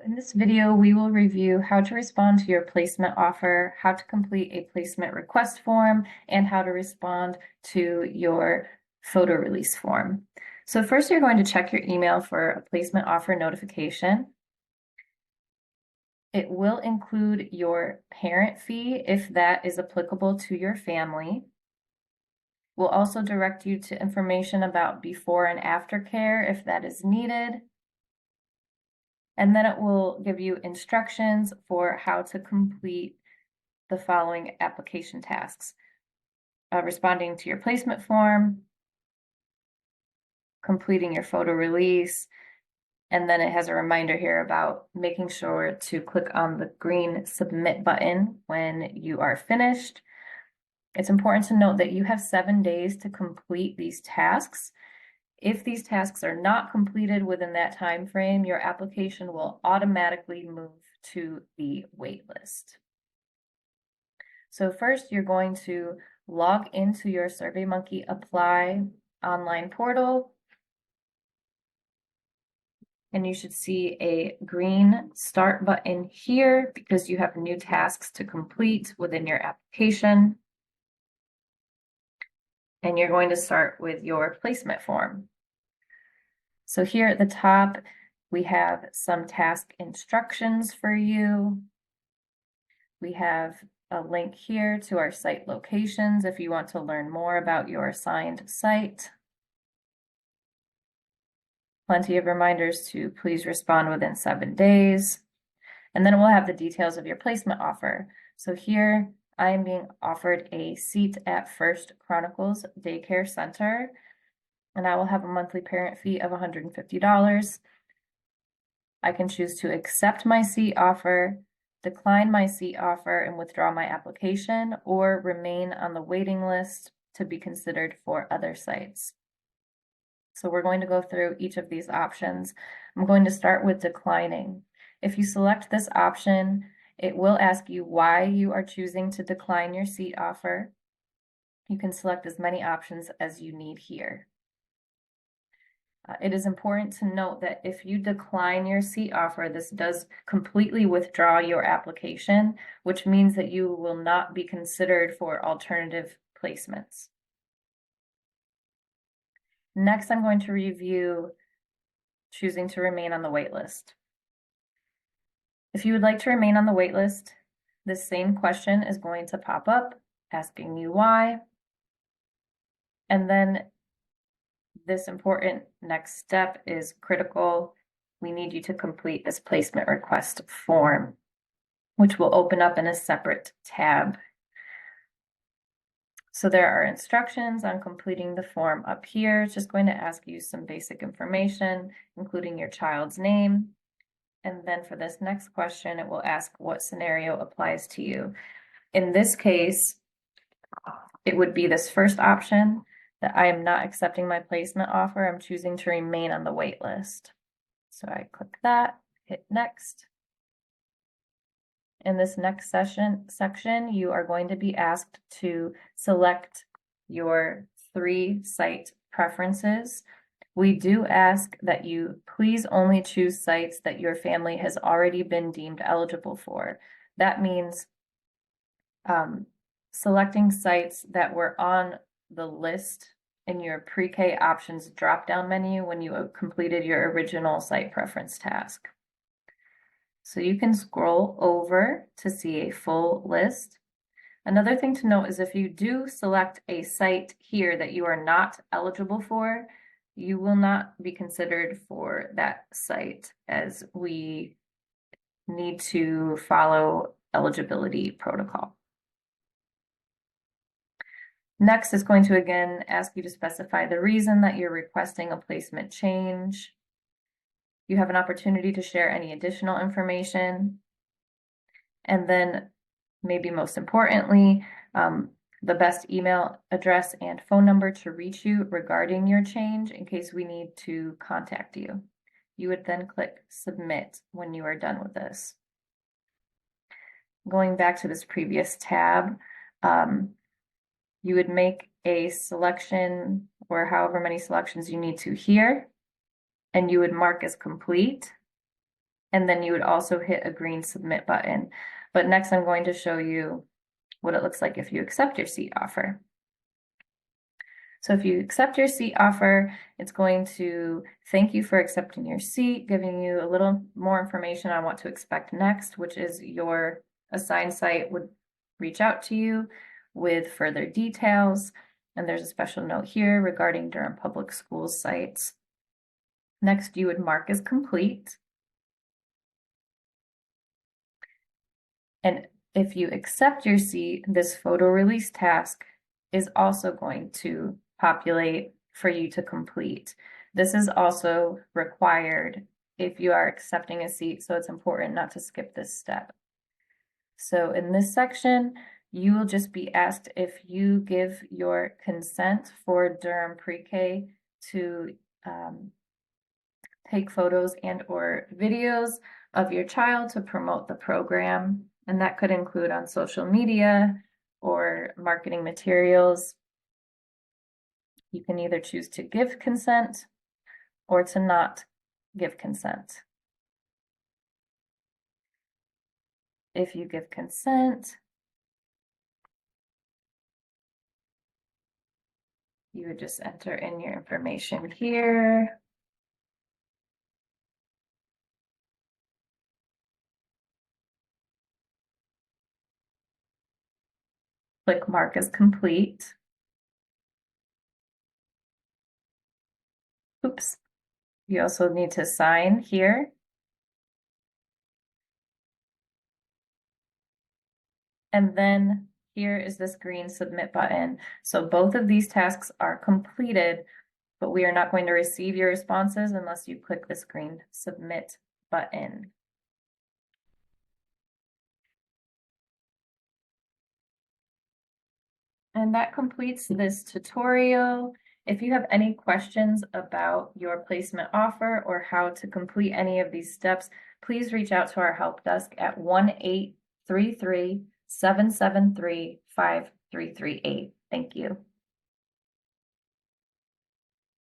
In this video, we will review how to respond to your placement offer, how to complete a placement request form, and how to respond to your photo release form. So first, you're going to check your email for a placement offer notification. It will include your parent fee if that is applicable to your family. We'll also direct you to information about before and after care if that is needed. And then it will give you instructions for how to complete the following application tasks. Responding to your placement form, completing your photo release, and then it has a reminder here about making sure to click on the green submit button when you are finished. It's important to note that you have 7 days to complete these tasks. If these tasks are not completed within that time frame, your application will automatically move to the wait list. So first, you're going to log into your SurveyMonkey Apply online portal, and you should see a green start button here because you have new tasks to complete within your application. And you're going to start with your placement form. So here at the top, we have some task instructions for you. We have a link here to our site locations if you want to learn more about your assigned site. Plenty of reminders to please respond within 7 days. And then we'll have the details of your placement offer. So here I am being offered a seat at First Chronicles Daycare Center, and I will have a monthly parent fee of $150. I can choose to accept my seat offer, decline my seat offer and withdraw my application, or remain on the waiting list to be considered for other sites. So we're going to go through each of these options. I'm going to start with declining. If you select this option, it will ask you why you are choosing to decline your seat offer. You can select as many options as you need here. It is important to note that if you decline your seat offer, this does completely withdraw your application, which means that you will not be considered for alternative placements. Next, I'm going to review choosing to remain on the wait list. If you would like to remain on the wait list, this same question is going to pop up asking you why. And then this important next step is critical. We need you to complete this placement request form, which will open up in a separate tab. So there are instructions on completing the form up here. It's just going to ask you some basic information, including your child's name. And then for this next question, it will ask what scenario applies to you. In this case, it would be this first option, that I am not accepting my placement offer. I'm choosing to remain on the wait list. So I click that, hit next. In this next section, you are going to be asked to select your 3 site preferences. We do ask that you please only choose sites that your family has already been deemed eligible for. That means selecting sites that were on the list in your pre-K options drop-down menu when you completed your original site preference task. So you can scroll over to see a full list. Another thing to note is if you do select a site here that you are not eligible for, you will not be considered for that site as we need to follow eligibility protocol. Next is going to again ask you to specify the reason that you're requesting a placement change. You have an opportunity to share any additional information. And then maybe most importantly, the best email address and phone number to reach you regarding your change in case we need to contact you. You would then click submit when you are done with this. Going back to this previous tab, you would make a selection or however many selections you need to here, and you would mark as complete. And then you would also hit a green submit button. But next I'm going to show you what it looks like if you accept your seat offer. So if you accept your seat offer, it's going to thank you for accepting your seat, giving you a little more information on what to expect next, which is your assigned site would reach out to you with further details. And there's a special note here regarding Durham Public Schools sites. Next, you would mark as complete. And if you accept your seat, this photo release task is also going to populate for you to complete. This is also required if you are accepting a seat, so it's important not to skip this step. So in this section, you will just be asked if you give your consent for Durham Pre-K to take photos and or videos of your child to promote the program. And that could include on social media or marketing materials. You can either choose to give consent or to not give consent. If you give consent, you would just enter in your information here. Click mark as complete. Oops. You also need to sign here. And then here is this green submit button. So both of these tasks are completed, but we are not going to receive your responses unless you click this green submit button. And that completes this tutorial. If you have any questions about your placement offer or how to complete any of these steps, please reach out to our help desk at 1-833-773-5338. Thank you.